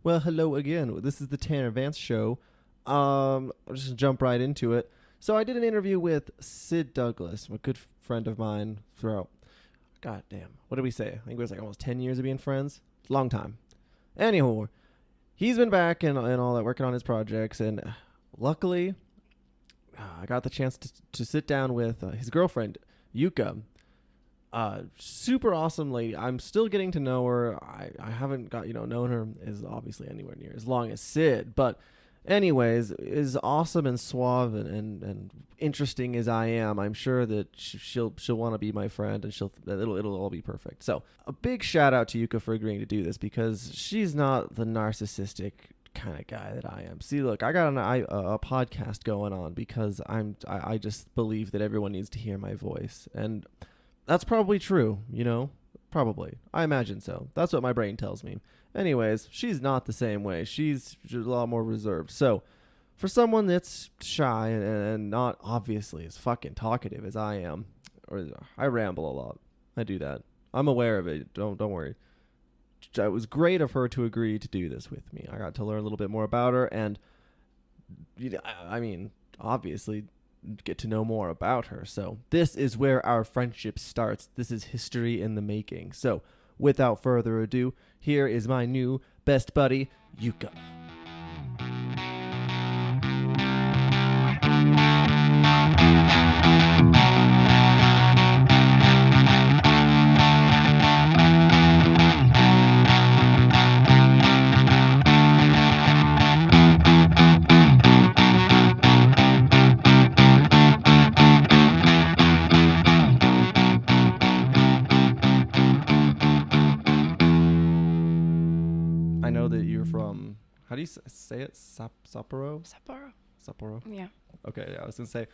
Well, hello again. This is the Tanner Vance Show. I'll just jump right into it. So I did an interview with Sid Douglas, a good friend of mine throughout, god damn, what did we say? I think it was like almost 10 years of being friends. Long time. Anyhow, he's been back and all that, working on his projects, and luckily, I got the chance to sit down with his girlfriend, Yuka. Super awesome lady. I'm still getting to know her. I haven't got, known her is obviously anywhere near as long as Sid, but anyways, is awesome and suave and interesting as I am. I'm sure that she'll want to be my friend, and it'll all be perfect. So a big shout out to Yuka for agreeing to do this, because she's not the narcissistic kind of guy that I am. See, look, I got a podcast going on because I just believe that everyone needs to hear my voice, and that's probably true, probably. I imagine so. That's what my brain tells me. Anyways, she's not the same way. She's a lot more reserved. So, for someone that's shy and not obviously as fucking talkative as I am, or I ramble a lot. I do that. I'm aware of it. Don't worry. It was great of her to agree to do this with me. I got to learn a little bit more about her, and I mean, obviously get to know more about her. So this is where our friendship starts. This is history in the making. So without further ado, here is my new best buddy, Yuka. I know that you're from, how do you say it? Sapporo? Sapporo? Yeah. Okay, yeah, I was going to say,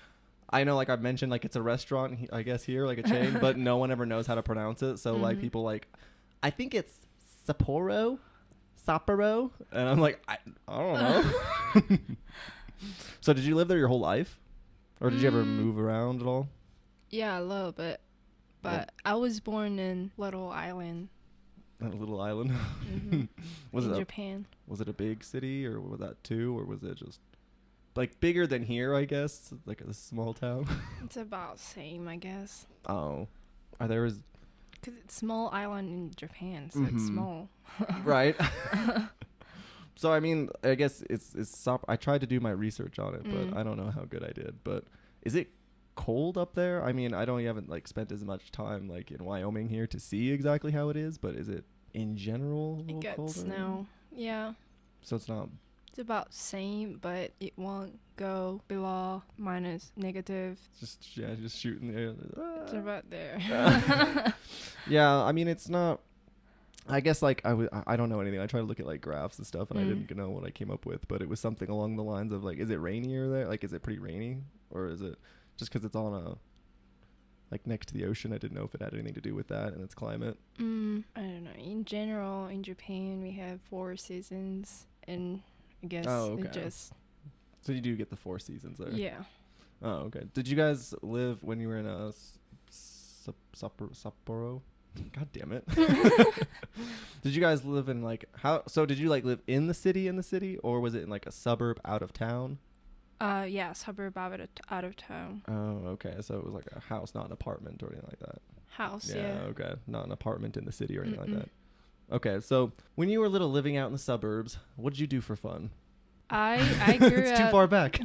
I know, I've mentioned, it's a restaurant, I guess, here, a chain, but no one ever knows how to pronounce it. So, people I think it's Sapporo? And I'm like, I don't know. So, did you live there your whole life? Or did you ever move around at all? Yeah, a little bit. But I was born in Little Island. A little island? Mm-hmm. in Japan. Was it a big city, or was that too, or was it just bigger than here, I guess, like a small town? It's about same, I guess. Oh, are there is? Because it's small island in Japan, so it's small. Right. So I mean, I guess it's. I tried to do my research on it, but I don't know how good I did. But is it cold up there? I mean, I haven't spent as much time in Wyoming here to see exactly how it is, but is it in general It gets colder? snow. Yeah. So it's not. It's about same, but it won't go below minus negative. Just shooting the air. It's about there. Yeah, I mean, it's not. I guess I don't know anything. I tried to look at graphs and stuff, and I didn't know what I came up with, but it was something along the lines of is it rainier there? Is it pretty rainy, or is it just because it's on a next to the ocean? I didn't know if it had anything to do with that and its climate. I don't know. In general, in Japan, we have 4 seasons, and I guess it just. So you do get the 4 seasons there. Yeah. Oh, okay. Did you guys live when you were in a Sapporo? God damn it. Did you guys live in how? So did you live in the city, or was it in a suburb out of town? Yeah, suburb out of town. Oh, okay. So it was a house, not an apartment or anything like that. House, yeah. Okay. Not an apartment in the city or anything like that. Okay. So when you were little, living out in the suburbs, what did you do for fun? I grew it's up. too far back.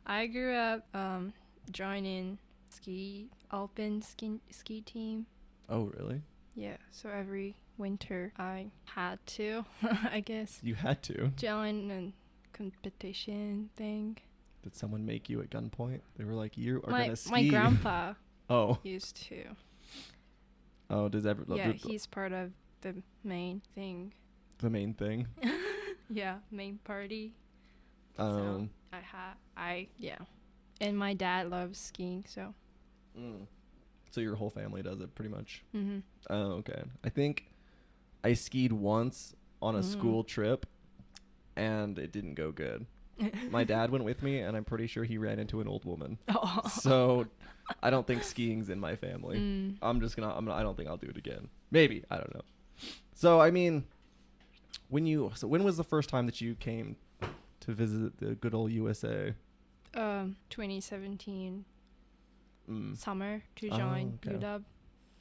I grew up joining alpine ski team. Oh, really? Yeah. So every winter I had to, I guess. You had to join a competition thing. Did someone make you at gunpoint? They were like, "You are gonna ski." My grandpa. Used to. Oh, does ever? Yeah, he's part of the main thing. The main thing. Yeah, main party. So yeah, and my dad loves skiing, so. So your whole family does it pretty much. Mm-hmm. Oh, okay. I think I skied once on a school trip, and it didn't go good. My dad went with me, and I'm pretty sure he ran into an old woman. Oh. So I don't think skiing's in my family. I don't think I'll do it again. Maybe. I don't know. So, I mean, when was the first time that you came to visit the good old USA? 2017 summer to join okay. UW.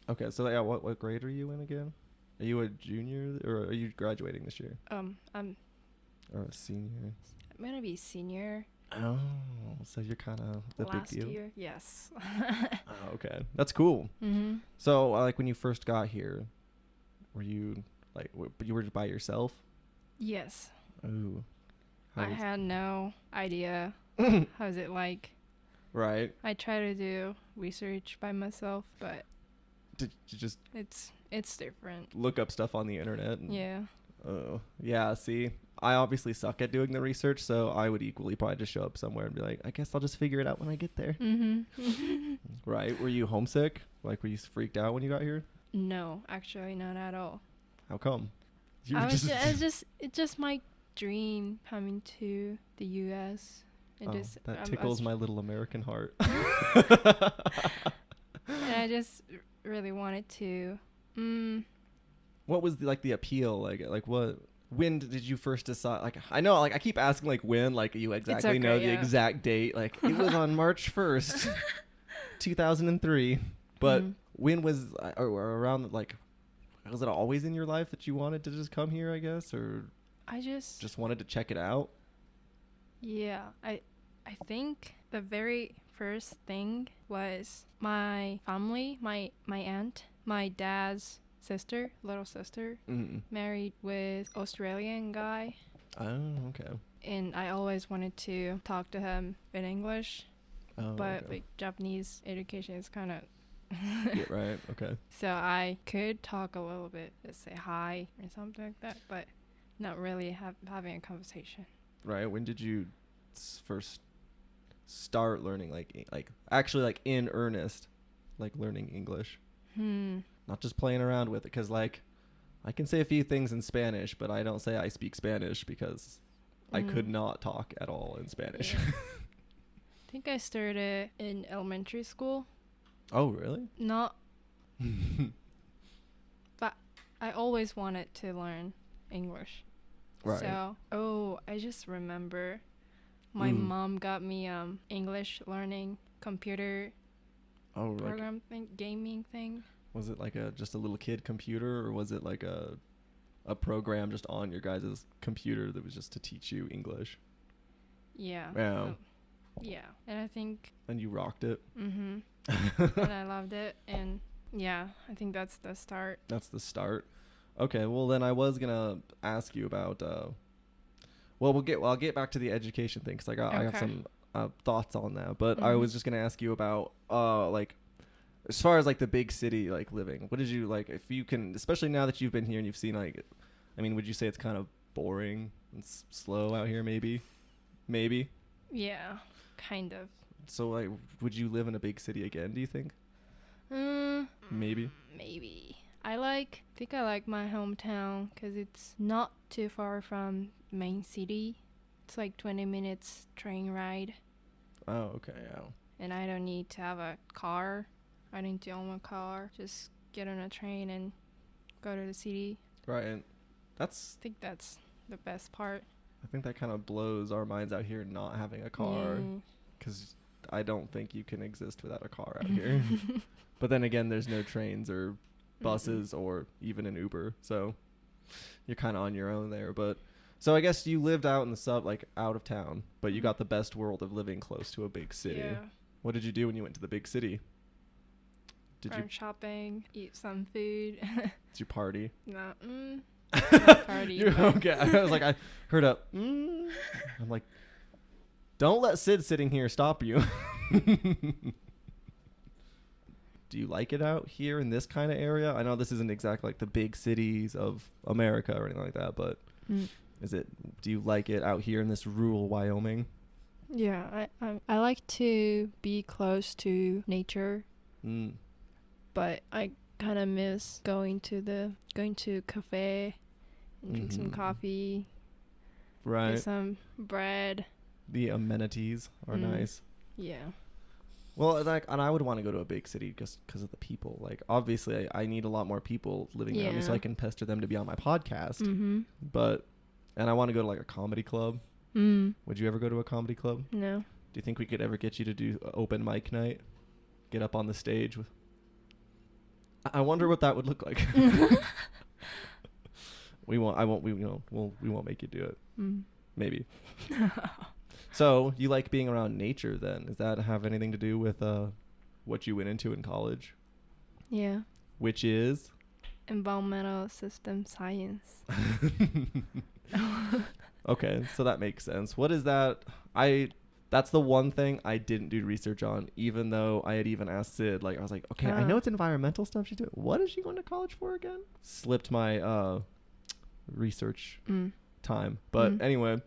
Okay, so yeah, what grade are you in again? Are you a junior or are you graduating this year? I'm Or a senior? I'm gonna be senior. Oh, so you're kind of the Last big deal. year, yes. Oh, okay, that's cool. Mm-hmm. So, like when you first got here, were you like you were by yourself? Yes. Ooh. I had no idea how's it like. Right. I try to do research by myself, but Did you just it's different. look up stuff on the internet? Yeah. Oh, yeah. See, I obviously suck at doing the research, so I would equally probably just show up somewhere and be like, I guess I'll just figure it out when I get there. Mm-hmm. Right. Were you homesick? Like, were you freaked out when you got here? No, actually not at all. How come? You I was it's just my dream coming to the US. That tickles my little American heart. And I just really wanted to. What was the appeal? Like what? When did you first decide? Like, I know, like I keep asking like when, like you exactly know the exact date. Like it was on March 1st, 2003. But when was or around like? Was it always in your life that you wanted to just come here? I guess, or I just wanted to check it out. Yeah, I think the very first thing was my family, my aunt, my dad's sister, little sister, married with Australian guy. Oh, okay. And I always wanted to talk to him in English, but like Japanese education is kind of yeah, right. Okay. So I could talk a little bit, just say hi or something like that, but not really having a conversation. Right. When did you first start learning like actually like in earnest, like learning English? Not just playing around with it, because like I can say a few things in Spanish, but I don't say I speak Spanish because I could not talk at all in Spanish. Yeah. I think I started in elementary school. Oh, really? Not. But I always wanted to learn English. Right. So, I just remember my mom got me English learning computer program thing, gaming thing. Was it like just a little kid computer, or was it like a program just on your guys' computer that was just to teach you English? Yeah. Yeah. Yeah, and I think. And you rocked it. And I loved it, and yeah, I think that's the start. That's the start. Okay, well then I was gonna ask you about. I'll get back to the education thing because I have some thoughts on that, but I was just gonna ask you about like as far as like the big city like living. What did you like? If you can, especially now that you've been here and you've seen like, I mean, would you say it's kind of boring and slow out here? Maybe. Yeah, kind of. So, like, would you live in a big city again, do you think? Maybe. I think I like my hometown because it's not too far from main city. It's like 20 minutes train ride. Oh, okay, yeah. And I don't need to have a car. I don't need to own a car. Just get on a train and go to the city. Right, and I think that's the best part. I think that kind of blows our minds out here not having a car. Because I don't think you can exist without a car out here. But then again, there's no trains or buses or even an Uber. So you're kind of on your own there. But so I guess you lived out in the out of town, but you got the best world of living close to a big city. Yeah. What did you do when you went to the big city? Did you shopping, eat some food? Did you party? No. Not party. Okay. I was like, I heard a I'm like, don't let Sid sitting here stop you. Do you like it out here in this kind of area? I know this isn't exactly like the big cities of America or anything like that, but do you like it out here in this rural Wyoming? Yeah, I like to be close to nature. But I kind of miss going to cafe and drink some coffee. Right. Get some bread. The amenities are nice. Yeah. Well, like, and I would want to go to a big city just because of the people. Like, obviously, I need a lot more people living around me so Yeah. I can pester them to be on my podcast. Mm-hmm. But, and I want to go to like a comedy club. Would you ever go to a comedy club? No. Do you think we could ever get you to do open mic night? Get up on the stage with. I wonder what that would look like. We won't. I won't. We we won't make you do it. Maybe. So you like being around nature then? Does that have anything to do with what you went into in college? Yeah. Which is Environmental system science. okay, so that makes sense. What is that? That's the one thing I didn't do research on, even though I had even asked Sid. Like I was like, okay, I know it's environmental stuff she's doing. What is she going to college for again? Slipped my research time. But anyway,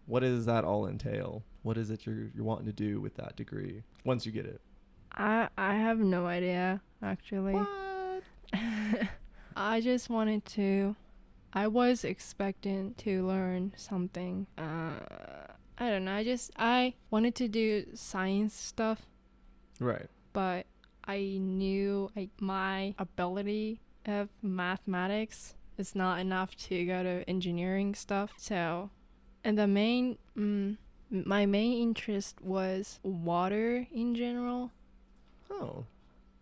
what does that all entail? What is it you're wanting to do with that degree once you get it? I have no idea, actually. What? I just wanted to. I was expecting to learn something. I don't know. I wanted to do science stuff. Right. But I knew my ability of mathematics is not enough to go to engineering stuff. So, and my main interest was water in general. Oh.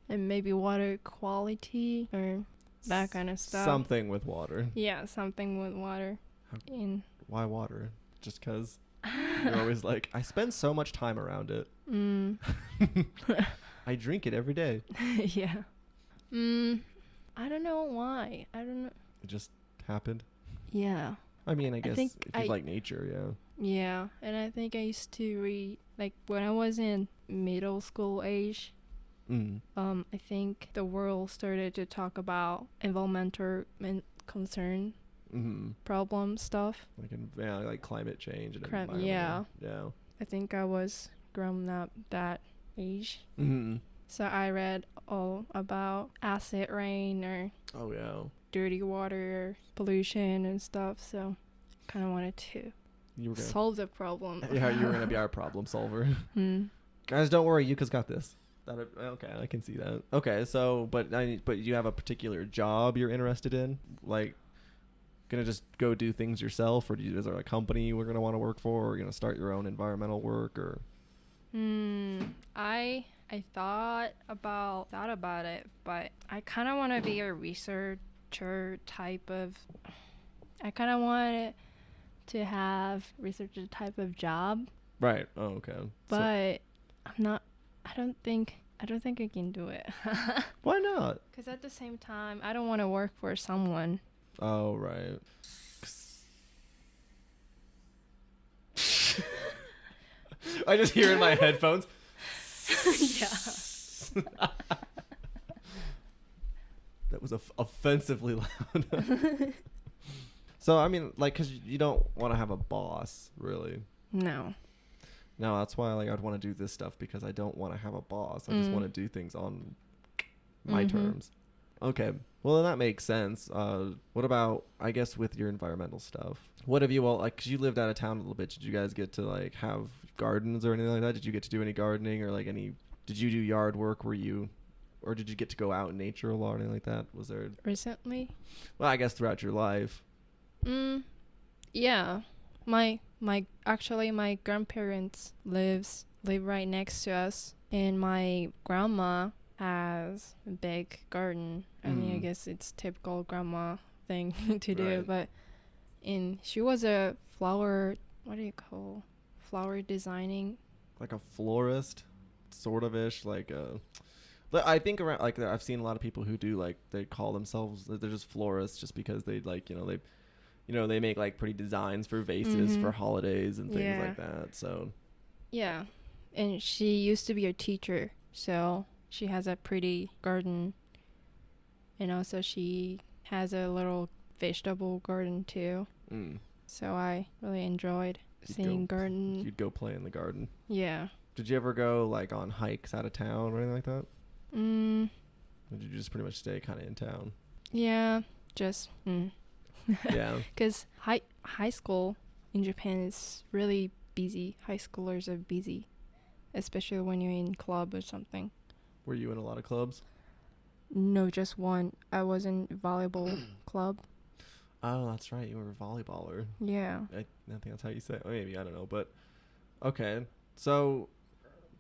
And maybe water quality or that kind of stuff. Something with water. Yeah, something with water. Why water? Just because you're always like, I spend so much time around it. I drink it every day. Yeah. I don't know why. I don't know. It just happened. Yeah. I mean, I guess think if you like nature, yeah. Yeah, and I think I used to read, like, when I was in middle school age, I think the world started to talk about environmental concern problem stuff. Like climate change and Yeah. Yeah. I think I was grown up that age. Mm-hmm. So I read all about acid rain or dirty water pollution and stuff. So kind of wanted to solve the problem. Yeah, you were going to be our problem solver. Guys, don't worry. Yuka's got this. Okay, I can see that. Okay, so, but you have a particular job you're interested in? Like, gonna just go do things yourself? Or is there a company we're going to want to work for? Or are you going to start your own environmental work? Or I thought about it, but I kind of want to be a researcher type of. I kind of want to have researcher type of job. Right. Oh, okay. But I'm not. I don't think I can do it. Why not? Because at the same time, I don't want to work for someone. Oh, right. I just hear in my headphones. Yeah. That was offensively loud. So, I mean, like, because you don't want to have a boss, really. No, that's why, like, I'd want to do this stuff because I don't want to have a boss. I just want to do things on my terms. Okay. Well, then that makes sense. What about, I guess, with your environmental stuff? What have you all, like, 'cause you lived out of town a little bit. Did you guys get to, like, have gardens or anything like that? Did you get to do any gardening or, like, did you do yard work? Or did you get to go out in nature a lot or anything like that? Was there? Recently? Well, I guess throughout your life. Yeah. My grandparents live right next to us, and my grandma has a big garden. I mean, I guess it's typical grandma thing to do, but she was a flower designing, like a florist, sort of ish, like a. I think around, like, I've seen a lot of people who do, like, they call themselves, they're just florists just because they, like, they make, like, pretty designs for vases for holidays and things like that. So yeah, and she used to be a teacher, so she has a pretty garden, and also she has a little vegetable garden too. So I really enjoyed seeing garden. You'd go play in the garden. Yeah. Did you ever go, like, on hikes out of town or anything like that? Or did you just pretty much stay kind of in town? Yeah, just Yeah. Because high school in Japan is really busy. High schoolers are busy. especially when you're in club or something. Were you in a lot of clubs? No, just one. I was in volleyball club. Oh, that's right. You were a volleyballer. Yeah. I think that's how you say it. Or maybe, I don't know. But, okay. So,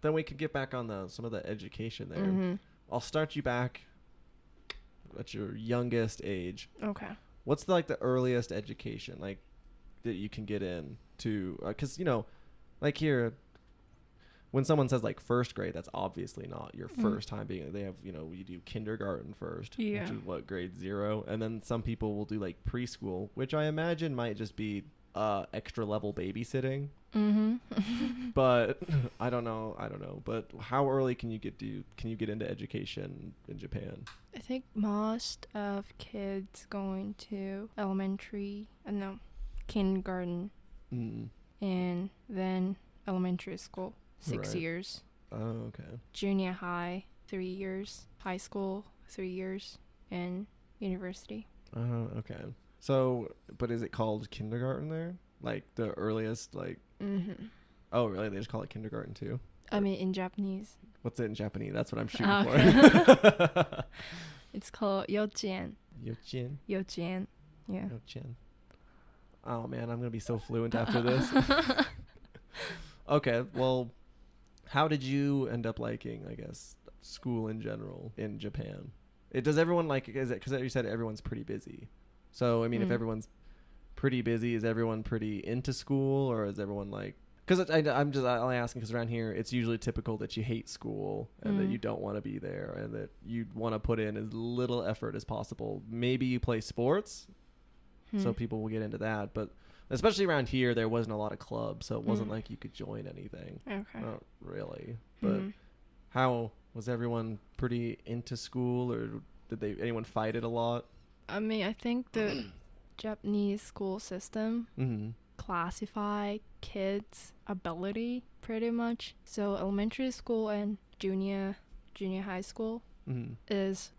then we can get back on some of the education there. Mm-hmm. I'll start you back at your youngest age. Okay. What's the earliest education, like, that you can get in to, because, like here, when someone says like first grade, that's obviously not your first time being. They have, you do kindergarten first, Yeah. which is what, grade 0, and then some people will do like preschool, which I imagine might just be extra level babysitting. Mm-hmm. But I don't know. But how early can you get into education in Japan? I think most of kids going to kindergarten, and then elementary school, 6 Right. years. Oh, okay. Junior high, 3 years. High school, 3 years. And university. Oh, okay. So, but is it called kindergarten there? Like the earliest, like? Mm-hmm. Oh, really? They just call it kindergarten too? I mean, in Japanese. What's it in Japanese? That's what I'm shooting Okay. for. It's called Yochien. Yochin? Yochien. Yeah. Yochin. Oh, man, I'm going to be so fluent after this. Okay, well, how did you end up liking, I guess, school in general in Japan? Does everyone is it, because you said everyone's pretty busy. So, I mean, if everyone's pretty busy, is everyone pretty into school, or is everyone because I'm just only asking because around here it's usually typical that you hate school and that you don't want to be there and that you want to put in as little effort as possible. Maybe you play sports, so people will get into that, but especially around here there wasn't a lot of clubs, so it wasn't like you could join anything. Okay. Not really. But how was everyone pretty into school, or did anyone fight it a lot? I mean, I think the Japanese school system classify kids' ability pretty much. So elementary school and junior high school is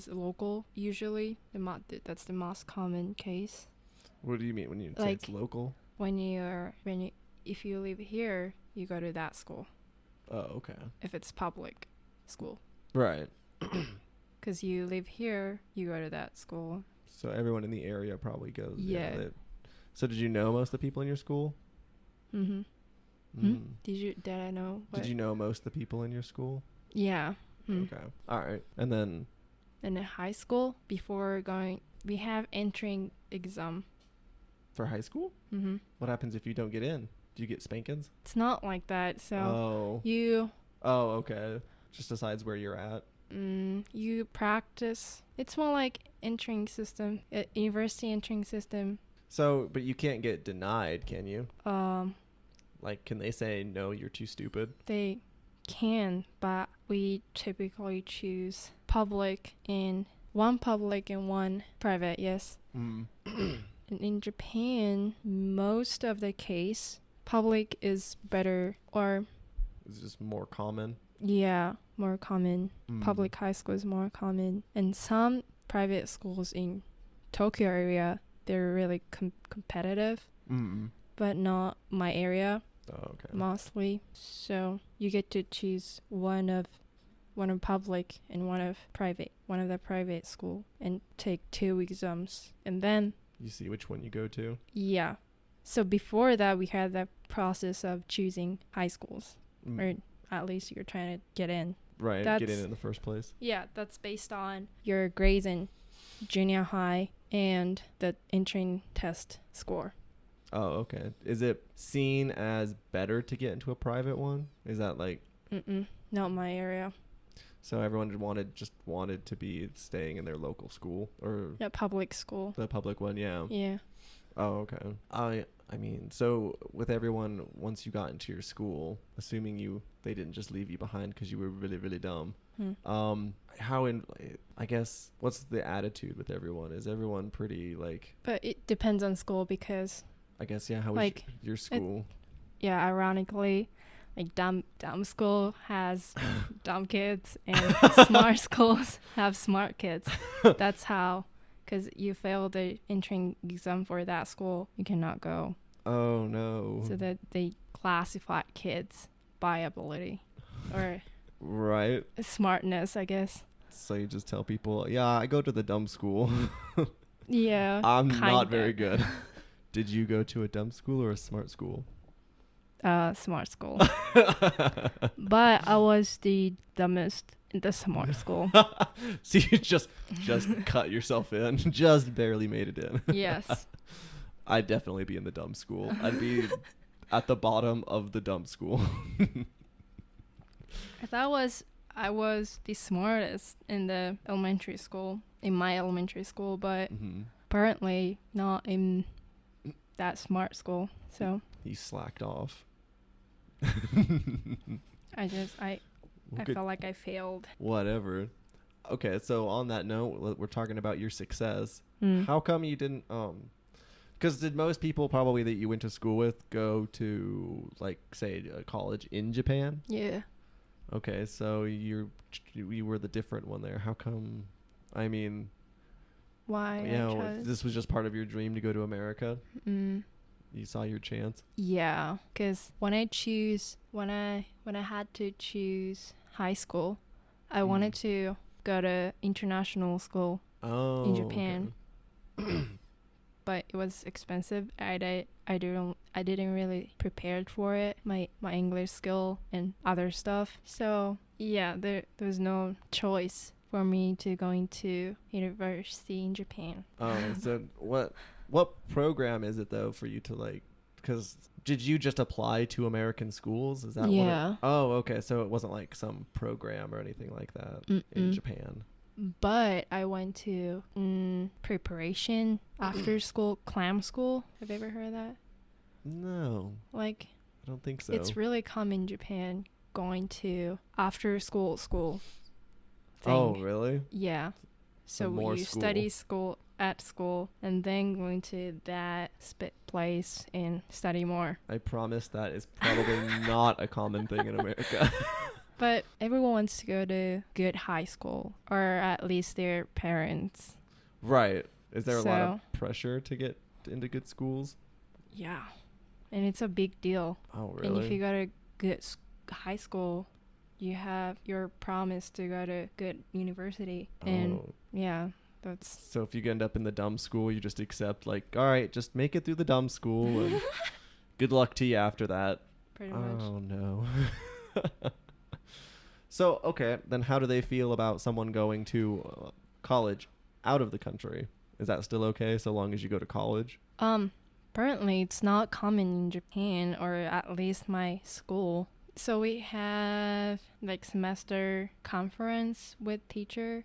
local usually. That's the most common case. What do you mean when you say it's local? If you live here, you go to that school. Oh, okay. If it's public school. Right. Because you live here, you go to that school. So everyone in the area probably goes. Yeah. So did you know most of the people in your school? Mm-hmm. Did I know? Did you know most of the people in your school? Yeah. Okay. All right. And then? In high school, we have entering exam. For high school? Mm-hmm. What happens if you don't get in? Do you get spankings? It's not like that. So Oh, okay. Just decides where you're at. You practice. It's more like entering system, university entering system. So, but you can't get denied, can you? Can they say, no, you're too stupid? They can, but we typically choose one public and one private, yes. And in Japan, most of the case, public is better, or... It's just more common? Yeah, more common. Public high school is more common. And some private schools in Tokyo area, they're really competitive, but not my area. Oh, okay. Mostly. So you get to choose one of public and one of the private school, and take 2 exams, and then you see which one you go to. Yeah. So before that, we had the process of choosing high schools, or at least you're trying to get in. Right, get in the first place. Yeah, that's based on your grades in junior high and the entering test score. Oh, okay. Is it seen as better to get into a private one? Is that not my area. So everyone wanted to be staying in their local school, or public school. The public one, yeah. Yeah. Oh, okay. I mean, so with everyone, once you got into your school, assuming they didn't just leave you behind because you were really, really dumb. I guess, what's the attitude with everyone? Is everyone pretty But it depends on school, because I guess, yeah. How was your school? Ironically, dumb school has dumb kids, and smart schools have smart kids. That's how, because you fail the entering exam for that school, you cannot go. Oh, no. So that they classify kids by ability or Right. smartness, I guess. So you just tell people, yeah, I go to the dumb school. Yeah. I'm not kinda. very good. Did you go to a dumb school or a smart school? Smart school. But I was the dumbest in the smart school. So you just cut yourself in. Just barely made it in. Yes. I'd definitely be in the dumb school. I'd be at the bottom of the dumb school. I was the smartest in the elementary school, in my elementary school, but apparently not in that smart school. So He slacked off. I Well, felt like I failed. whatever. Okay, so on that note, we're talking about your success. How come you didn't because did most people probably that you went to school with go to, like, say, a college in Japan? Yeah. Okay, so you were the different one there. How come? I mean, Why you know, I chose? this was just part of your dream to go to America. You saw your chance. Yeah, because when I had to choose high school, I wanted to go to international school in Japan, but it was expensive. I didn't really prepared for it. My English skill and other stuff. So yeah, there was no choice for me to going to university in Japan. Oh, so what program is it though for you to, like? Because did you just apply to American schools? Is that Yeah. what oh, okay. So it wasn't like some program or anything like that in Japan. But I went to preparation after school, clam school. Have you ever heard of that? No, Like, I don't think so. it's really common in Japan going to after school thing. Oh, really? Yeah. So more you school. study school at school and then going to that place and study more. I promise that is probably not a common thing in America. But everyone wants to go to good high school, or at least their parents. Right. Is there a lot of So- pressure to get into good schools? Yeah. And it's a big deal. Oh, really? And if you go to good high school, you're promised to go to good university. And Oh. yeah, that's So if you end up in the dumb school, you just accept, like, all right, just make it through the dumb school and good luck to you after that. pretty much. Oh, no. So, okay, then how do they feel about someone going to college out of the country? Is that still okay so long as you go to college? Apparently it's not common in Japan, or at least my school. So we have like semester conference with teacher.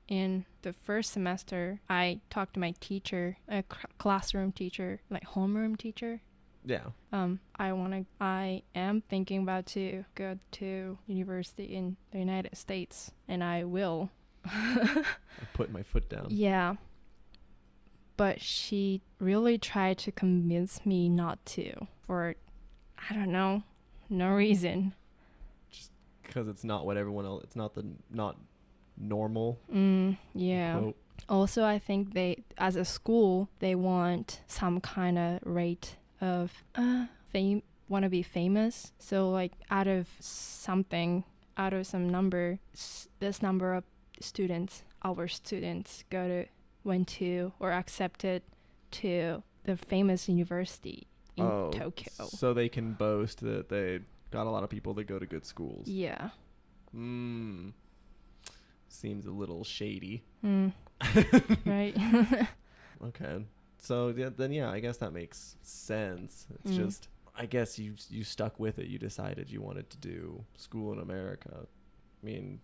In the first semester, I talked to my teacher, a classroom teacher, like homeroom teacher. Yeah. I am thinking about to go to university in the United States, and I will. I'm putting my foot down. Yeah. But she really tried to convince me not to, for, I don't know, no reason. Just because it's not what everyone else, it's not normal. Yeah. Quote. Also, I think as a school, they want some kind of rate of want to be famous. So like out of some number, this number of students, our students went to or accepted to the famous university in Tokyo. So they can boast that they got a lot of people that go to good schools. Yeah. Seems a little shady. Right. Okay. So then I guess that makes sense. It's just, I guess you stuck with it. You decided you wanted to do school in America. I mean,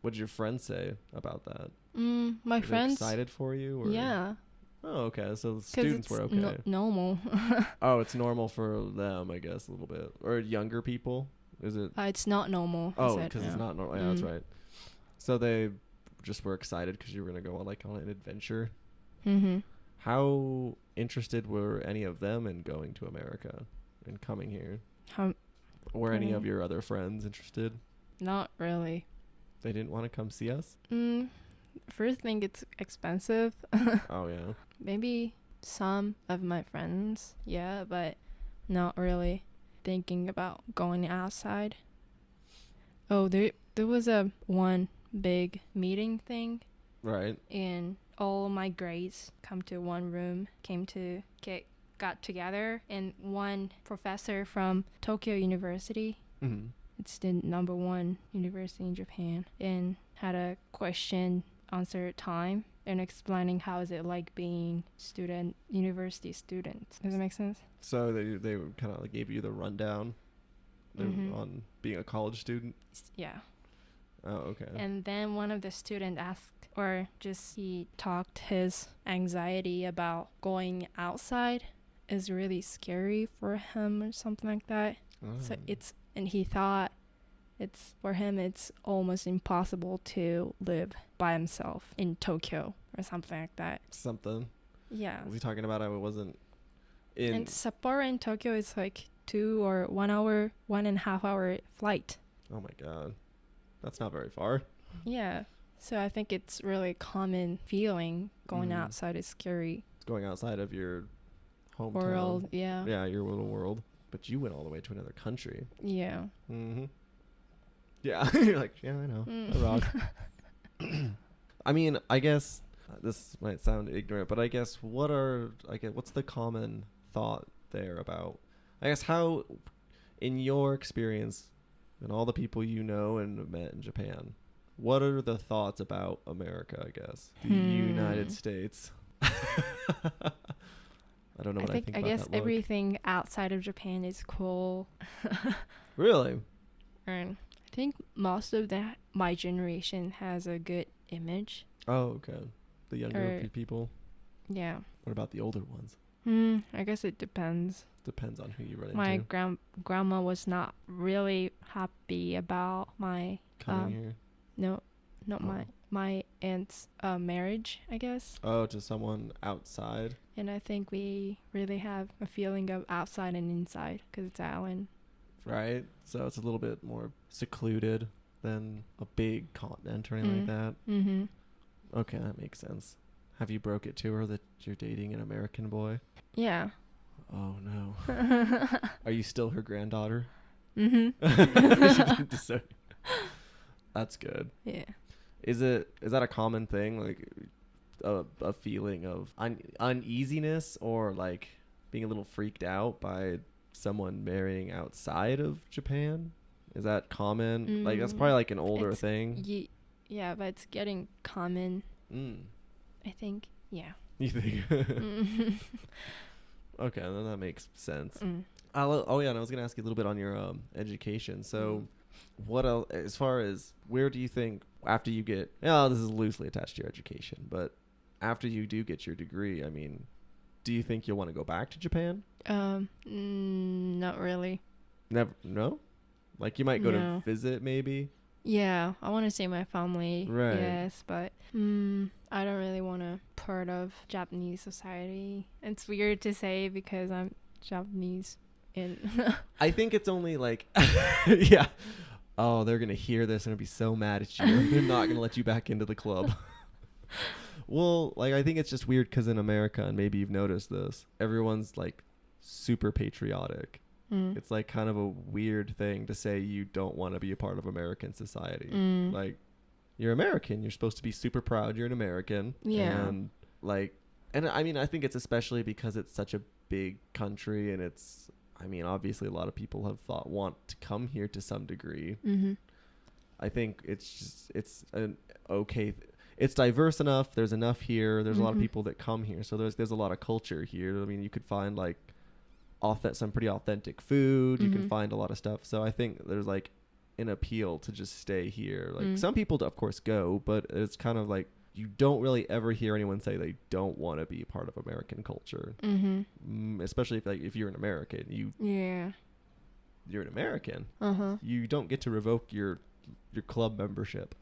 what did your friends say about that? My Were they friends. excited for you? Or? Yeah. Oh, okay. So the students were okay. Normal. Oh, it's normal for them, I guess, a little bit. Or younger people? Is it? It's not normal. Oh, because it's not normal. Yeah, that's right. So they just were excited because you were going to go on an adventure. How interested were any of them in going to America and coming here? Were any of your other friends interested? Not really. They didn't want to come see us? First thing, it's expensive. Oh, yeah. Maybe some of my friends, yeah, but not really. thinking about going outside. Oh, there was a one big meeting thing, Right. and all my grades come to one room, got together, and one professor from Tokyo University, Mm-hmm. it's the number one university in Japan, and had a question answer time and explaining how is it like being university students. Does that make sense? So they kind of like gave you the rundown on being a college student. Yeah. Oh, okay. And then one of the students asked, or just he talked his anxiety about going outside is really scary for him or something like that. So he thought for him it's almost impossible to live by himself in Tokyo or something like that. Something. Yeah. Was he talking about I wasn't in... And Sapporo in Tokyo is like 2 or 1 hour, 1.5 hour flight. Oh my God. That's not very far. Yeah. So I think it's really common feeling going outside is scary. It's going outside of your hometown. World, yeah. Yeah, your little world. But you went all the way to another country. Yeah. Mm-hmm. Yeah. You're like, yeah, I know. I rock. I mean, I guess this might sound ignorant, but I guess what's the common thought there about, I guess, how, in your experience and all the people you know and have met in Japan, what are the thoughts about America, I guess? The United States. I don't know what I think about I guess that look. everything outside of Japan is cool. Really? And I think most of my generation has a good image. Oh, okay. The younger people. Yeah. What about the older ones? I guess it depends. Depends on who you run My into. grandma was not really happy about my Coming here. No, not my aunt's marriage, I guess. Oh, to someone outside. And I think we really have a feeling of outside and inside because it's island. Right. So it's a little bit more secluded than a big continent or anything like that. Mm-hmm. Okay, that makes sense. Have you broke it to her that you're dating an American boy? Yeah. Oh no. Are you still her granddaughter? Mm-hmm. That's good. Yeah. Is that a common thing, like a feeling of uneasiness or like being a little freaked out by someone marrying outside of Japan? Is that common? Like that's probably like an older thing. Yeah, but it's getting common. I think. Yeah. You think? Okay, then that makes sense. Oh yeah, and I was gonna ask you a little bit on your education. So, what else, as far as where do you think after you get? This is loosely attached to your education, but after you do get your degree, I mean, do you think you'll want to go back to Japan? Not really. Never. No. Like you might go to visit, maybe. Yeah, I want to see my family. Right. Yes, but I don't really want to part of Japanese society. It's weird to say because I'm Japanese. I think it's only like, yeah. Oh, they're gonna hear this and be so mad at you. They're not gonna let you back into the club. Well, like I think it's just weird because in America, and maybe you've noticed this, everyone's like super patriotic. It's like kind of a weird thing to say you don't want to be a part of American society. Like you're American, you're supposed to be super proud you're an American. Yeah. And I mean, I think it's especially because it's such a big country and it's, I mean, obviously a lot of people have want to come here to some degree. I think it's an okay, it's diverse enough. There's enough here. There's a lot of people that come here. So there's a lot of culture here. I mean, you could find like some pretty authentic food. You can find a lot of stuff. So I think there's like an appeal to just stay here. Like some people of course go, but it's kind of like you don't really ever hear anyone say they don't want to be a part of American culture. Especially if you're an American, you're an American. You don't get to revoke your club membership.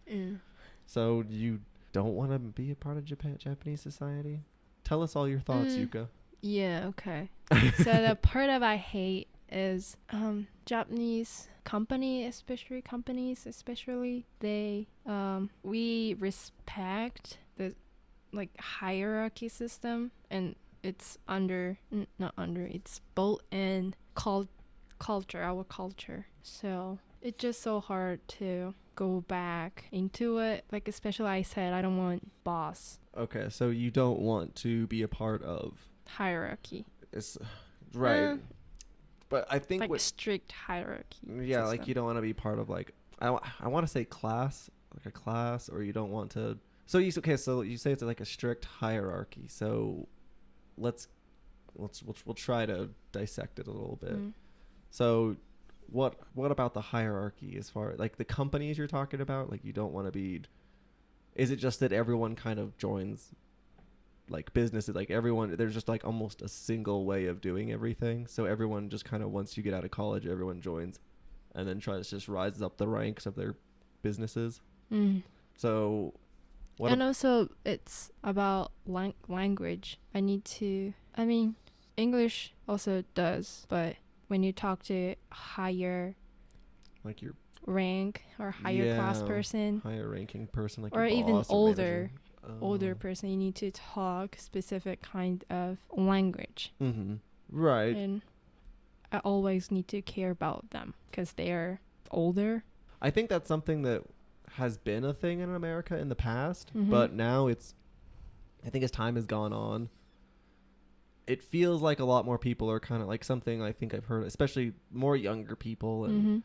So you don't want to be a part of Japanese society? Tell us all your thoughts, Yuka. Yeah, okay. So the part of I hate is Japanese companies, especially they we respect the like hierarchy system, and it's it's built in culture, our culture. So it's just so hard to go back into it. Like, especially I said, I don't want boss Okay, so you don't want to be a part of hierarchy. it's right. Uh, But I think like what strict hierarchy. yeah, like system. you don't want to be part of like I want to say class, like a class, or you don't want to. So you okay? So you say it's like a strict hierarchy. So let's we'll try to dissect it a little bit. Mm. So what about the hierarchy as far like the companies you're talking about? Like you don't want to be. Is it just that everyone kind of joins? Like businesses, like everyone, there's just like almost a single way of doing everything. So everyone just kind of once you get out of college, everyone joins, and then tries to just rise up the ranks of their businesses. Mm. So, And also, it's about language. I mean, English also does, but when you talk to higher like your rank or higher class person, higher ranking person, like or your even boss or older manager. person, you need to talk specific kind of language. Mm-hmm. Right. And I always need to care about them because they are older. I think that's something that has been a thing in America in the past, Mhm. but now I think as time has gone on, it feels like a lot more people are kind of like something I think I've heard, especially more younger people and Mm-hmm.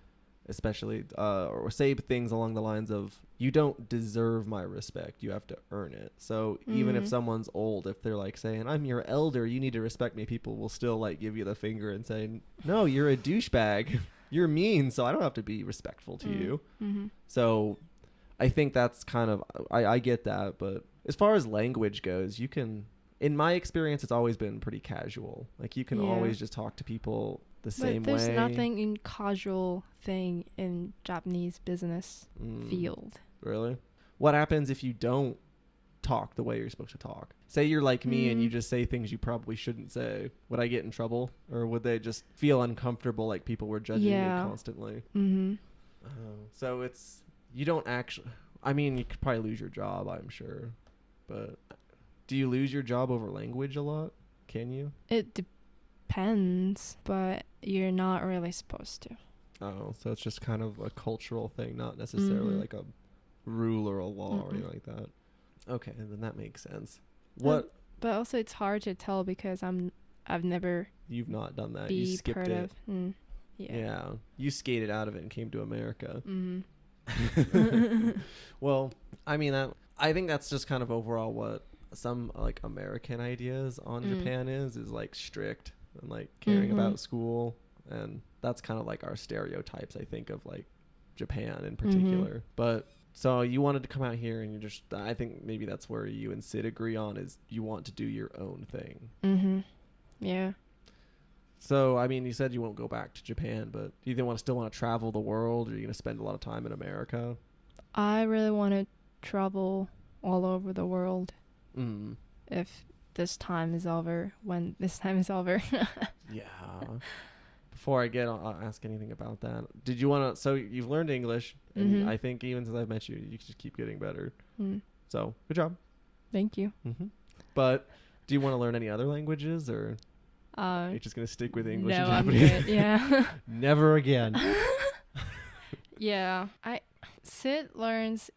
especially or say things along the lines of you don't deserve my respect, you have to earn it. So even if Mhm. someone's old, if they're like saying I'm your elder, you need to respect me, people will still like give you the finger and say no, you're a douchebag. You're mean, so I don't have to be respectful to you. Mm-hmm. So I think that's kind of I get that, but as far as language goes, you can in my experience it's always been pretty casual. Like you can Yeah. always just talk to people the But same there's way. nothing in casual thing in Japanese business field. Really? What happens if you don't talk the way you're supposed to talk? Say you're like me and you just say things you probably shouldn't say. Would I get in trouble? Or would they just feel uncomfortable like people were judging me constantly? Mm-hmm. So it's, you don't actually, I mean, you could probably lose your job, I'm sure. But do you lose your job over language a lot? Can you? It depends, but you're not really supposed to. Oh, so it's just kind of a cultural thing, not necessarily like a rule or a law or anything like that. Okay, and then that makes sense. What? But also, it's hard to tell because I've never. You've not done that. You skipped part it. Of. Yeah, you skated out of it and came to America. Mm-hmm. Well, I mean I think that's just kind of overall what some like American ideas on Japan is like strict and like caring about school, and that's kind of like our stereotypes I think of like Japan in particular. But so you wanted to come out here and you just I think maybe that's where you and Sid agree on is you want to do your own thing. Yeah. So I mean you said you won't go back to Japan, but do you still want to travel the world, or are you going to spend a lot of time in America? I really want to travel all over the world. If this time is over, when this time is over. Yeah. Before I ask anything about that, did you want to? So you've learned English, and I think even since I've met you, you just keep getting better. So good job. Thank you. But do you want to learn any other languages, or are you just gonna stick with English and Japanese? I'm good. Yeah. Never again. Yeah. Sid learns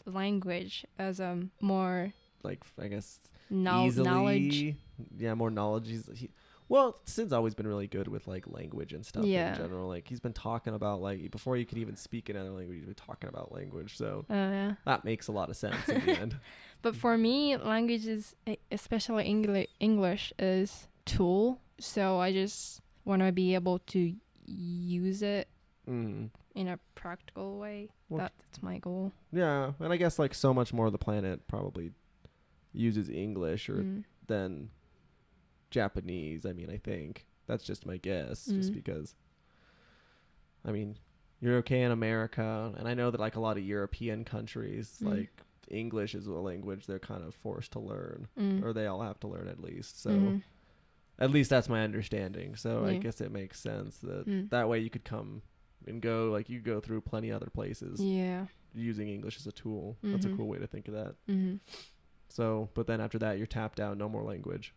language as more like I guess knowledge. Yeah, more knowledge. Well, Sid's always been really good with like language and stuff in general. Like he's been talking about like before you could even speak another language, he's been talking about language. So that makes a lot of sense in the end. But for me, language is, especially English, is tool. So I just want to be able to use it in a practical way. Well, that's my goal. Yeah, and I guess like so much more of the planet probably uses English than Japanese. I mean, I think that's just my guess, just because. I mean, you're okay in America, and I know that like a lot of European countries, like English is a language they're kind of forced to learn, or they all have to learn at least. So at least that's my understanding. So I guess it makes sense that that way you could come and go, like you go through plenty other places. Yeah. Using English as a tool. That's a cool way to think of that. So, but then after that, you're tapped out, no more language.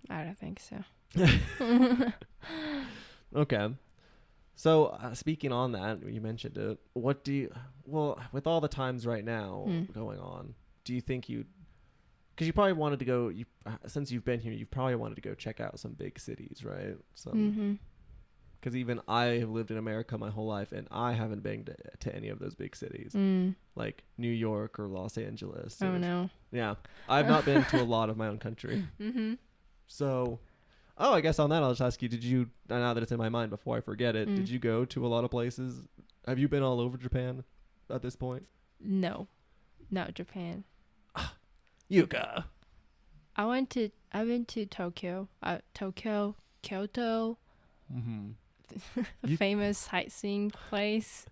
I don't think so. Okay. So speaking on that, you mentioned it. What do you? Well, with all the times right now going on, do you think you? Because you probably wanted to go. You since you've been here, you've probably wanted to go check out some big cities, right? Some. Because even I have lived in America my whole life, and I haven't been to any of those big cities, like New York or Los Angeles. Oh no. Yeah, I've not been to a lot of my own country. So, I guess on that I'll just ask you: did you? Now that it's in my mind, before I forget it, did you go to a lot of places? Have you been all over Japan at this point? No, not Japan. Yuka. I've been to Tokyo, Kyoto, the famous sightseeing place.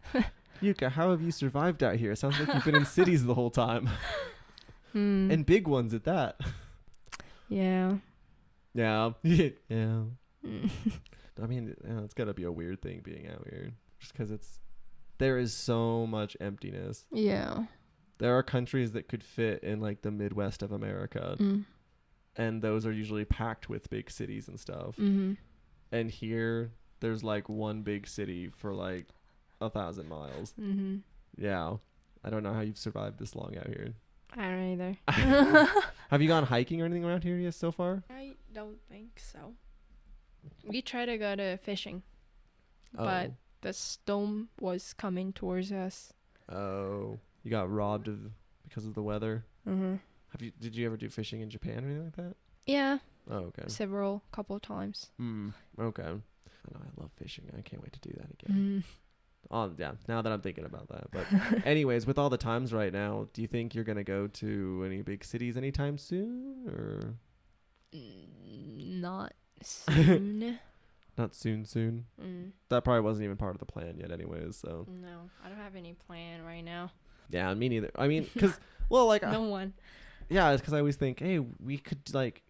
Yuka, how have you survived out here? It sounds like you've been in cities the whole time. And big ones at that. Yeah. Yeah. Yeah. I mean, it's got to be a weird thing being out here. Just because there is so much emptiness. Yeah. There are countries that could fit in like the Midwest of America. And those are usually packed with big cities and stuff. And here, there's like one big city for like 1,000 miles. Yeah. I don't know how you've survived this long out here. I don't either. Have you gone hiking or anything around here yet so far? I don't think so. We tried to go to fishing, but the storm was coming towards us. Oh, you got robbed because of the weather? Did you ever do fishing in Japan or anything like that? Yeah. Oh, okay. Couple of times. Okay. I know, I love fishing. I can't wait to do that again. Yeah, now that I'm thinking about that. But anyways, with all the times right now, do you think you're going to go to any big cities anytime soon? Or not soon. Not soon? That probably wasn't even part of the plan yet anyways, so. No, I don't have any plan right now. Yeah, me neither. I mean, because, well, like. No one. Yeah, it's because I always think, hey, we could, like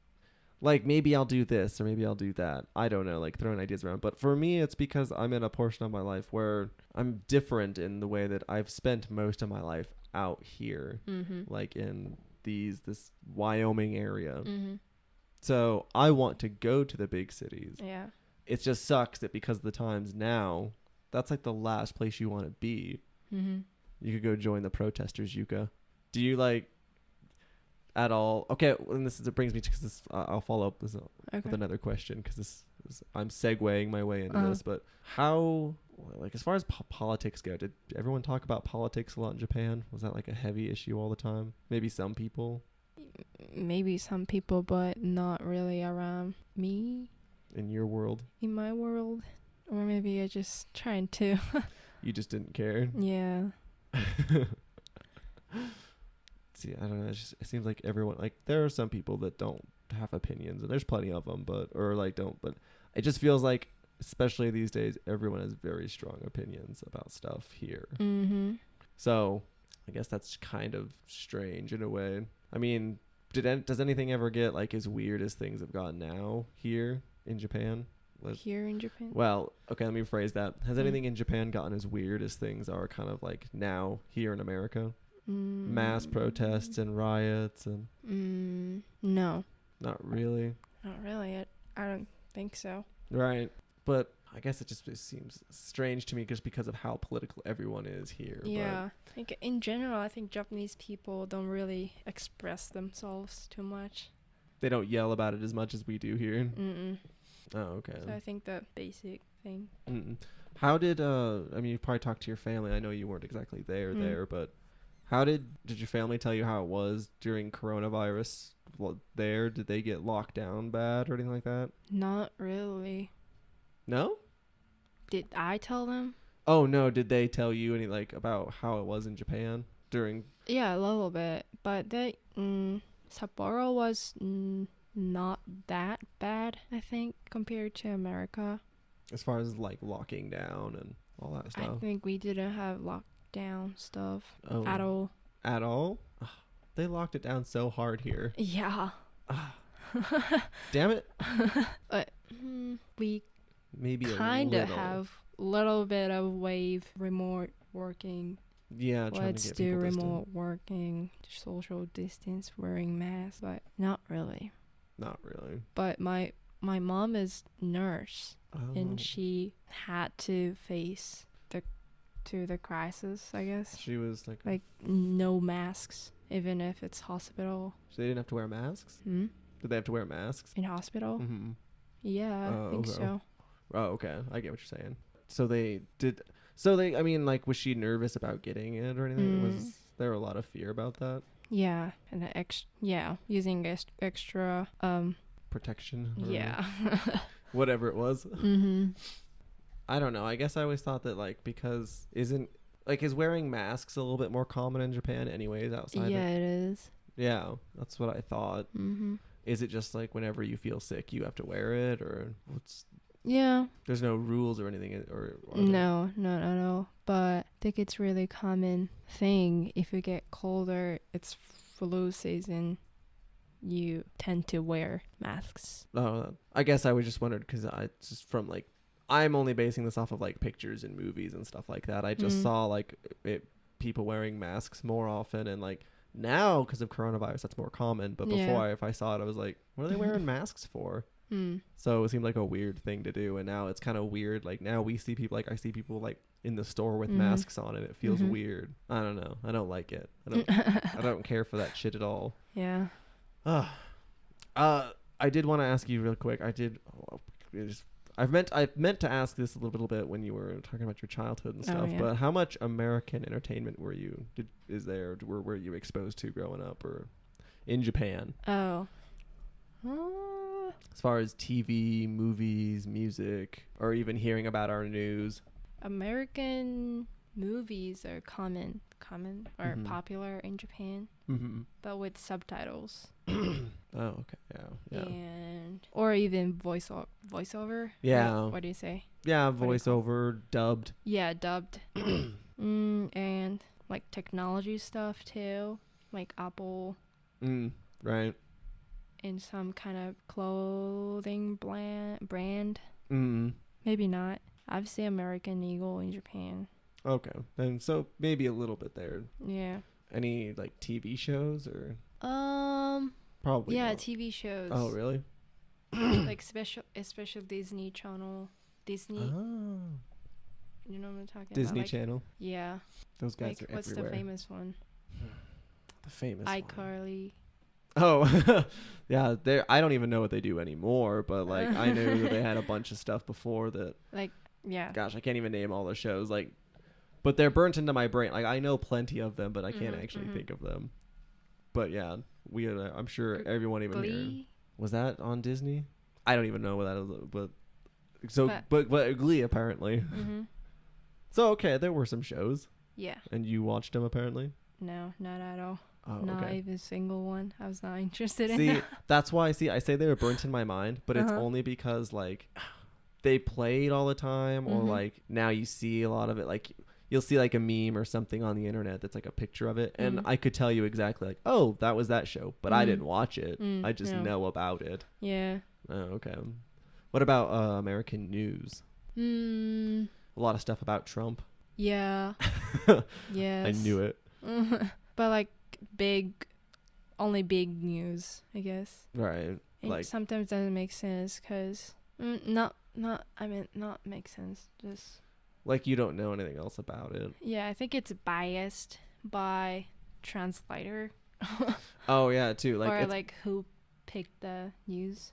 maybe I'll do this or maybe I'll do that. I don't know, like throwing ideas around. But for me, it's because I'm in a portion of my life where I'm different in the way that I've spent most of my life out here, like in this Wyoming area. So I want to go to the big cities. Yeah. It just sucks that because of the times now, that's like the last place you want to be. You could go join the protesters, Yuka. Do you like at all? Okay, and it brings me to, because I'll follow up with another question, because I'm segueing my way into this. But how, like, as far as politics go, did everyone talk about politics a lot in Japan? Was that like a heavy issue all the time? Maybe some people, but not really around me. In your world? In my world. Or maybe I just trying to. You just didn't care? Yeah. See, I don't know. It seems like everyone, like, there are some people that don't have opinions, and there's plenty of them, but it just feels like, especially these days, everyone has very strong opinions about stuff here. So I guess that's kind of strange in a way. I mean, does anything ever get like as weird as things have gotten now here in Japan? Here in Japan? Well, okay, let me rephrase that. Has anything in Japan gotten as weird as things are kind of like now here in America? Mass protests and riots and... No. Not really? Not really. I don't think so. Right. But I guess it seems strange to me just because of how political everyone is here. Yeah. I think in general, I think Japanese people don't really express themselves too much. They don't yell about it as much as we do here? Oh, okay. So I think the basic thing. How did, I mean, you probably talked to your family. I know you weren't exactly there, but how did your family tell you how it was during coronavirus? Well, did they get locked down bad or anything like that? Not really. No? Did I tell them? Oh, no. Did they tell you any, like, about how it was in Japan during... Yeah, a little bit. But Sapporo was not that bad, I think, compared to America. As far as, like, locking down and all that stuff? I think we didn't have lockdown stuff at all. At all? Ugh, they locked it down so hard here. Yeah. Damn it. But we maybe kind of have a little bit of remote working. Yeah, let's do remote working, social distance, wearing masks, but not really. Not really. But my mom is nurse, and she had to face the crisis, I guess. She was like no masks, even if it's hospital. So they didn't have to wear masks? Hmm? Did they have to wear masks? In hospital? Mm-hmm. Yeah, I think so. Oh, okay. I get what you're saying. So they did. So they. I mean, like, was she nervous about getting it or anything? Was there a lot of fear about that? Yeah, and the using extra protection. Yeah. Whatever it was. Mm-hmm. I don't know. I guess I always thought that like because is wearing masks a little bit more common in Japan anyways outside? Yeah, it is. Yeah, that's what I thought. Mm-hmm. Is it just like whenever you feel sick you have to wear it, or what's? Yeah. There's no rules or anything, or no. But I think it's really common thing. If you get colder, it's flu season, you tend to wear masks. Oh, I guess I was just wondered because I just from like I'm only basing this off of like pictures and movies and stuff like that. I just saw like people wearing masks more often, and like now because of coronavirus that's more common. But before if I saw it, I was like, what are they wearing masks for? So it seemed like a weird thing to do, and now it's kind of weird. Like now we see people, like I see people like in the store with masks on, and it feels weird. I don't know. I don't like it. I don't care for that shit at all. Yeah. I did want to ask you real quick. I meant to ask this a little bit when you were talking about your childhood and stuff. But how much American entertainment were you you exposed to growing up or in Japan? Oh. As far as TV, movies, music, or even hearing about our news. American movies are common or popular in Japan, but with subtitles. Oh, okay, yeah. And or even voiceover. Yeah. What do you say? Yeah, voiceover, dubbed. Yeah, dubbed. And like technology stuff too, like Apple. Right. And some kind of clothing brand. Maybe not. I've seen American Eagle in Japan. Okay, and so maybe a little bit there. Yeah. Any like TV shows or? Probably. Yeah, not. TV shows. Oh, really? Like special Disney Channel. Disney. Oh. You know what I'm talking about? Disney Channel. Yeah. Those guys are what's everywhere. the famous one? The famous iCarly. Oh, yeah. I don't even know what they do anymore, but like I knew that they had a bunch of stuff before that. Like, yeah. Gosh, I can't even name all the shows. Like, but they're burnt into my brain. Like I know plenty of them, but I can't actually think of them. But yeah, I'm sure everyone even here. Was that on Disney? I don't even know what that is, but Glee apparently. So okay, there were some shows. Yeah. And you watched them apparently? No, not at all. Oh, not okay. even a single one. I was not interested in. See, that's why I say they were burnt in my mind, but it's only because like they played all the time, or like now you see a lot of it. Like you'll see like a meme or something on the internet that's like a picture of it, and I could tell you exactly like, oh, that was that show, but I didn't watch it. I just know about it. Yeah. Oh, okay. What about American news? A lot of stuff about Trump. Yeah. Yes. I knew it. But like only big news, I guess. Right. It like sometimes doesn't make sense because not make sense. Just like you don't know anything else about it. Yeah, I think it's biased by translator. Oh yeah, too. Like or like who picked the news.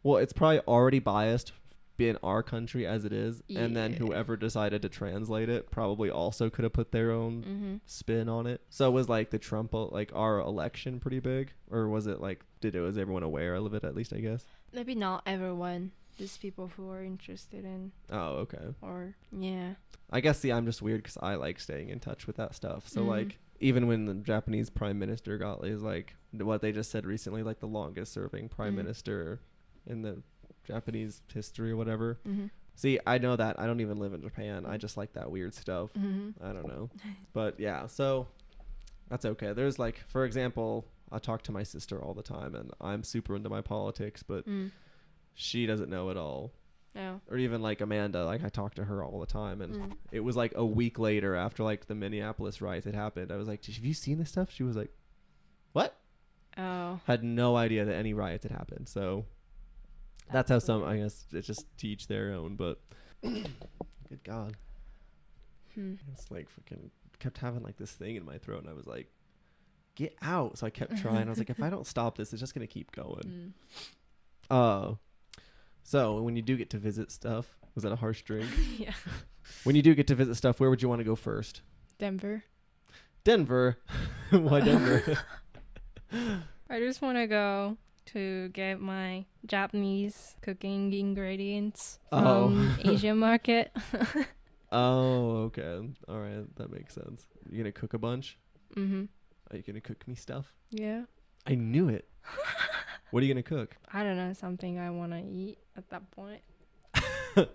Well, it's probably already biased in our country as it is, and then whoever decided to translate it probably also could have put their own spin on it. So was like the Trump, like our election pretty big, or was it like was everyone aware of it at least, I guess? Maybe not everyone, just people who are interested in. Oh, okay. Or yeah, I guess I'm just weird because I like staying in touch with that stuff. So like even when the Japanese prime minister got is like what they just said recently, like the longest serving prime minister in the Japanese history or whatever. See, I know that. I don't even live in Japan. I just like that weird stuff. I don't know. But yeah, so that's okay. There's like, for example, I talk to my sister all the time, and I'm super into my politics, but she doesn't know at all. No. Or even like Amanda, like I talk to her all the time, and it was like a week later after like the Minneapolis riots had happened. I was like, have you seen this stuff? She was like, what? Oh. Had no idea that any riots had happened. So That's how some, I guess, it's just teach their own, but good God. It's like freaking kept having like this thing in my throat, and I was like, get out. So I kept trying. I was like, if I don't stop this, it's just going to keep going. So when you do get to visit stuff, was that a harsh drink? Yeah. When you do get to visit stuff, where would you want to go first? Denver. Why Denver? I just want to go to get my Japanese cooking ingredients from Asian market. Oh, okay. All right. That makes sense. You going to cook a bunch? Mm-hmm. Are you going to cook me stuff? Yeah. I knew it. What are you going to cook? I don't know, something I want to eat at that point. So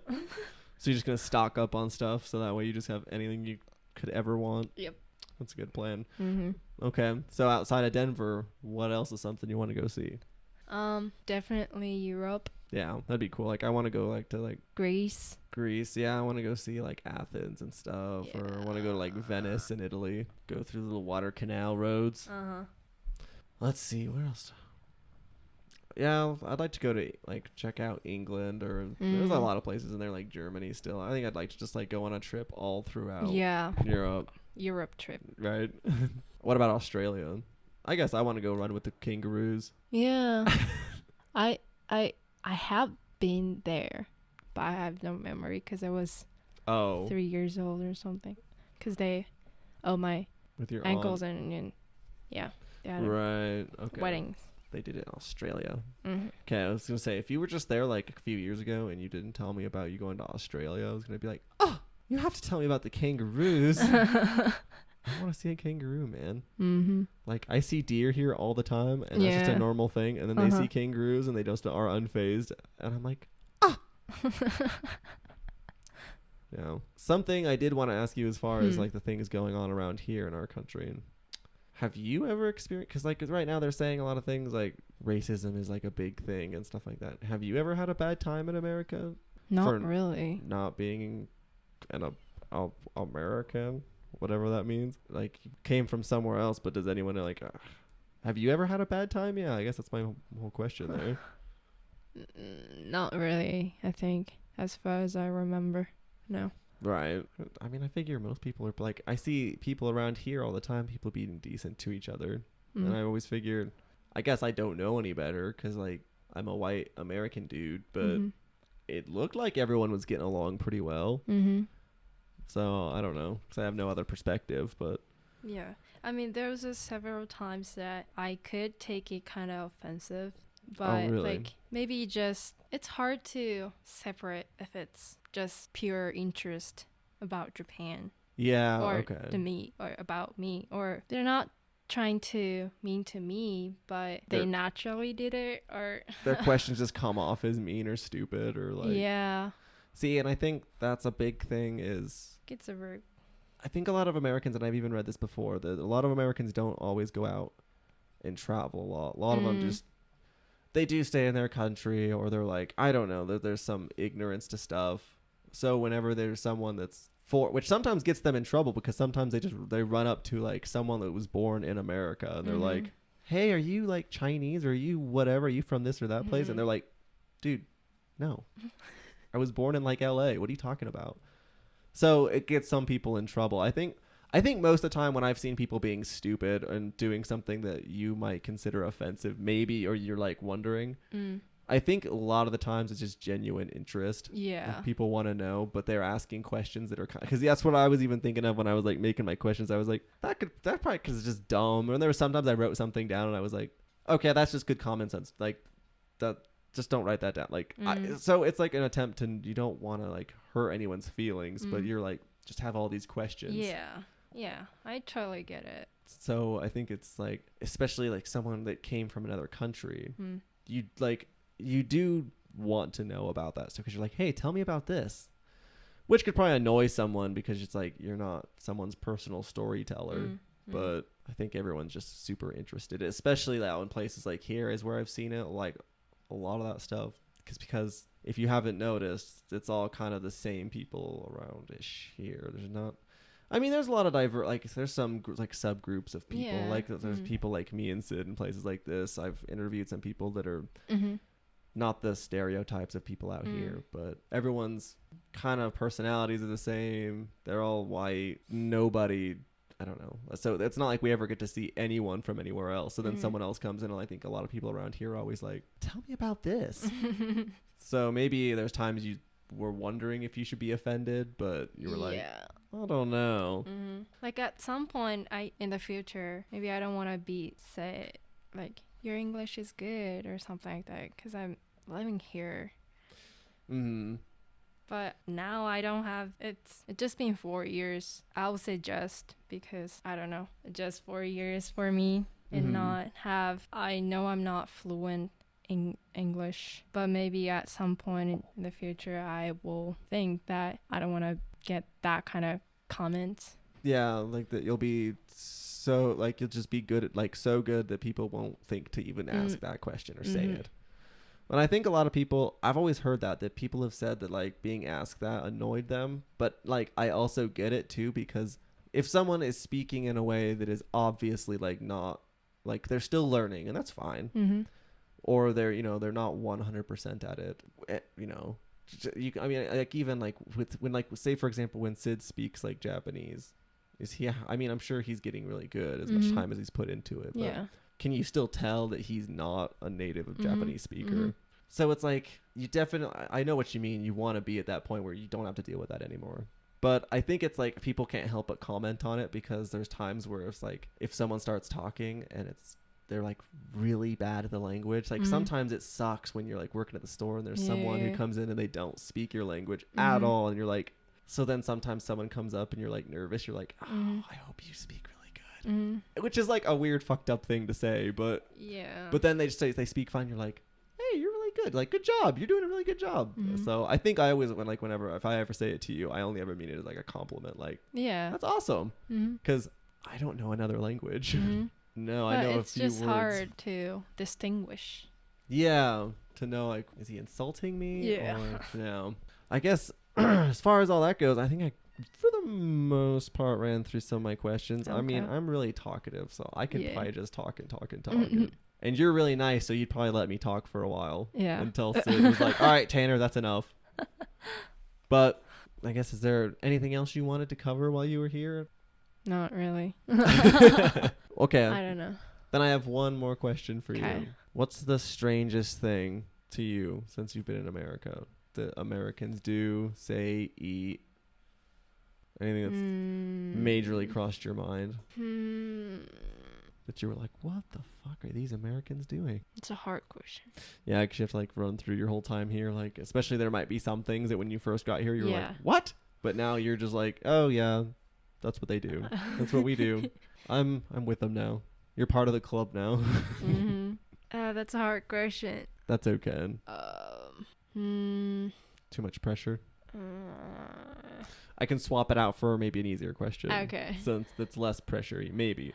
you're just going to stock up on stuff so that way you just have anything you could ever want? Yep. That's a good plan. Mm-hmm. Okay. So outside of Denver, what else is something you want to go see? Definitely Europe. Yeah, that'd be cool. Like I want to go like to like Greece. Yeah, I want to go see like Athens and stuff, or I want to go to like Venice in Italy, go through the little water canal roads. Let's see, where else? Yeah, I'd like to go to like check out England, or there's a lot of places in there like Germany still. I think I'd like to just like go on a trip all throughout Europe trip. Right. What about Australia? I guess I want to go run with the kangaroos. Yeah. I have been there, but I have no memory because I was 3 years old or something. Because my with your ankles aunt. and yeah. Right. Okay. Weddings. They did it in Australia. Mm-hmm. Okay, I was going to say, if you were just there like a few years ago and you didn't tell me about you going to Australia, I was going to be like, oh, you have to tell me about the kangaroos. I want to see a kangaroo, man. Mm-hmm. Like, I see deer here all the time, and that's just a normal thing. And then they see kangaroos, and they just are unfazed. And I'm like, ah! Yeah. Something I did want to ask you as far as, like, the things going on around here in our country. Have you ever experienced... Because, like, right now they're saying a lot of things, like, racism is, like, a big thing and stuff like that. Have you ever had a bad time in America? Not really. Not being an American? Whatever that means. Like, you came from somewhere else, but does anyone like have you ever had a bad time? Yeah, I guess that's my whole question there. Not really, I think, as far as I remember. No. Right. I mean, I figure most people are like, I see people around here all the time, people being decent to each other. And I always figured, I guess I don't know any better because, like, I'm a white American dude, but it looked like everyone was getting along pretty well. So, I don't know, because I have no other perspective, but... Yeah. I mean, there was several times that I could take it kind of offensive, but, like, maybe just... It's hard to separate if it's just pure interest about Japan. Yeah, or okay. to me, or about me. Or they're not trying to mean to me, but they naturally did it, or... Their questions just come off as mean or stupid, or, like... Yeah. See, and I think that's a big thing is... I think a lot of Americans, and I've even read this before, that a lot of Americans don't always go out and travel a lot. A lot of them just... They do stay in their country, or they're like, I don't know, there's some ignorance to stuff. So whenever there's someone that's which sometimes gets them in trouble, because sometimes they run up to like someone that was born in America, and they're like, hey, are you like Chinese, or are you whatever, are you from this or that place? And they're like, dude, no. I was born in like LA. What are you talking about? So it gets some people in trouble. I think most of the time when I've seen people being stupid and doing something that you might consider offensive, maybe, or you're like wondering, I think a lot of the times it's just genuine interest. Yeah. Like, people want to know, but they're asking questions that are because that's what I was even thinking of when I was like making my questions. I was like, that probably because it's just dumb. And there were sometimes I wrote something down and I was like, okay, that's just good common sense. Like that. Just don't write that down. Like, so it's like an attempt to, you don't want to like hurt anyone's feelings, but you're like, just have all these questions. Yeah, I totally get it. So I think it's like, especially like someone that came from another country, you do want to know about that stuff because you're like, hey, tell me about this, which could probably annoy someone because it's like, you're not someone's personal storyteller. But I think everyone's just super interested, especially that in places like here is where I've seen it, like a lot of that stuff, because if you haven't noticed, it's all kind of the same people around-ish here. There's not, I mean, there's a lot of like there's some like subgroups of people, like there's people like me and Sid in places like this. I've interviewed some people that are not the stereotypes of people out here, but everyone's kind of personalities are the same. They're all white. Nobody, I don't know. So it's not like we ever get to see anyone from anywhere else. So then someone else comes in, and I think a lot of people around here are always like, tell me about this. So maybe there's times you were wondering if you should be offended, but you were like, I don't know. Like at some point in the future, maybe I don't want to be say like your English is good or something like that, because I'm living here. But now I don't have, it's just been 4 years. I would say just, because I don't know, just 4 years for me, and not have, I know I'm not fluent in English, but maybe at some point in the future I will think that I don't want to get that kind of comments. Yeah, like that you'll be so, like you'll just be good at, like so good that people won't think to even ask that question or say it. And I think a lot of people, I've always heard that people have said that like being asked that annoyed them, but like I also get it too, because if someone is speaking in a way that is obviously like not, like they're still learning, and that's fine, or they're, you know, they're not 100% at it, you know, I mean, like even like when like say for example when Sid speaks like Japanese, is he, I mean I'm sure he's getting really good as much time as he's put into it, but can you still tell that he's not a native Japanese speaker? So it's like, you definitely, I know what you mean, you want to be at that point where you don't have to deal with that anymore. But I think it's like people can't help but comment on it, because there's times where it's like if someone starts talking and they're like really bad at the language, like sometimes it sucks when you're like working at the store and there's someone who comes in and they don't speak your language at all, and you're like, so then sometimes someone comes up and you're like nervous, you're like, oh, I hope you speak really good, which is like a weird fucked up thing to say, but but then they just say they speak fine, you're like, hey, you're really good, like good job, you're doing a really good job. So I think I always, when like whenever if I ever say it to you, I only ever mean it as like a compliment, like that's awesome, because I don't know another language. No, but I know a few words. It's just hard to distinguish. Yeah, to know like, is he insulting me? Yeah. Or, no. I guess as far as all that goes, I think I, for the most part, ran through some of my questions. Okay. I mean, I'm really talkative, so I can probably just talk and talk and talk. And you're really nice, so you'd probably let me talk for a while. Yeah. Until Sid was like, all right, Tanner, that's enough. But I guess, is there anything else you wanted to cover while you were here? Not really. Okay. I don't know. Then I have one more question for Okay. you. What's the strangest thing to you since you've been in America that Americans do, say, eat? Anything that's majorly crossed your mind? That you were like, what the fuck are these Americans doing? It's a hard question. Yeah, because you have to like run through your whole time here. Like, especially there might be some things that when you first got here, you were like, what? But now you're just like, oh yeah, that's what they do. That's what we do. I'm with them now. You're part of the club now. That's a hard question. That's okay. Too much pressure. I can swap it out for maybe an easier question. Okay. Since that's less pressure-y, maybe.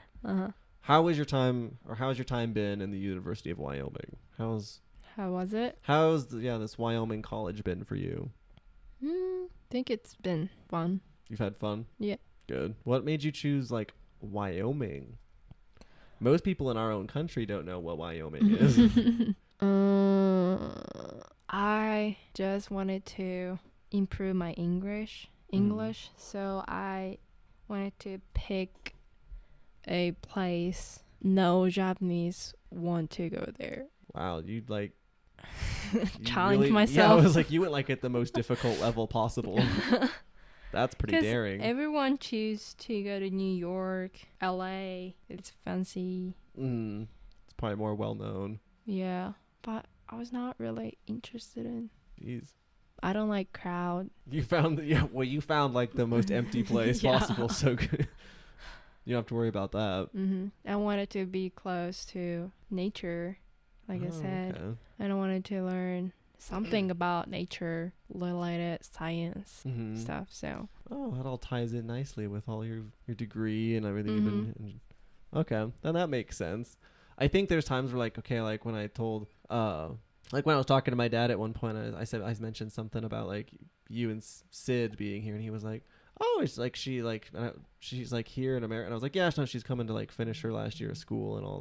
How's your time been in the University of Wyoming? How was it? How's this Wyoming college been for you? I think it's been fun. You've had fun? Yeah. Good. What made you choose like Wyoming? Most people in our own country don't know what Wyoming is. I just wanted to improve my English, so I wanted to pick a place no Japanese want to go there. Wow, you'd like challenge myself. Yeah, I was like, you went like at the most difficult level possible. That's pretty daring. Everyone choose to go to New York, LA. It's fancy. It's probably more well known. Yeah, but I was not really interested in. Jeez. I don't like crowd. You found like the most empty place possible. So good. You don't have to worry about that. I wanted to be close to nature, like I said. Okay. And I wanted to learn something about nature related science stuff. So that all ties in nicely with all your degree and everything. Okay, then that makes sense. I think there's times where like, okay, like when I told like when I was talking to my dad at one point, I mentioned something about like you and Sid being here, and he was like, oh, it's like she's like here in America, and I was like, yeah, no, she's coming to like finish her last year of school and all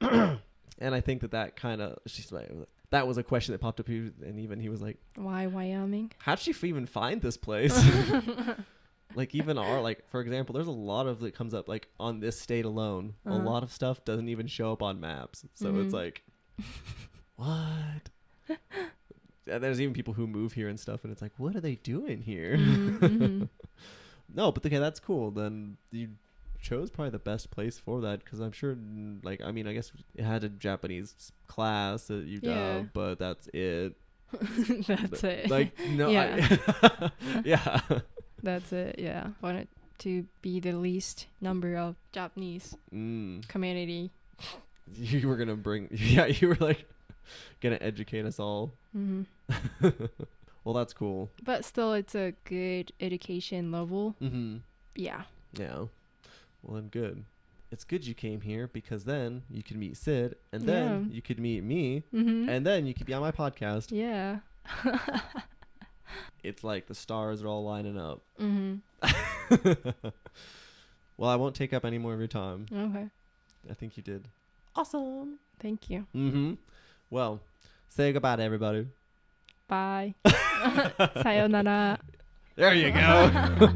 that. And I think that kind of, she's like, that was a question that popped up, and even he was like, Why Wyoming? how'd she even find this place? Like even for example, there's a lot of that comes up like on this state alone. A lot of stuff doesn't even show up on maps. So it's like, what? And there's even people who move here and stuff, and it's like, what are they doing here? No, but okay, that's cool. Then you chose probably the best place for that, because I'm sure, like, I mean, I guess it had a Japanese class at UW, but that's it. That's it. Like, no, Yeah. yeah. That's it. Yeah. Wanted to be the least number of Japanese community. You were gonna you were like gonna educate us all. Well, that's cool. But still, it's a good education level. Yeah. Yeah. Well, then good. It's good you came here, because then you could meet Sid, and then you could meet me, and then you could be on my podcast. Yeah. It's like the stars are all lining up. Well, I won't take up any more of your time. Okay. I think you did awesome. Thank you. Well, say goodbye to everybody. Bye. Sayonara. There you go.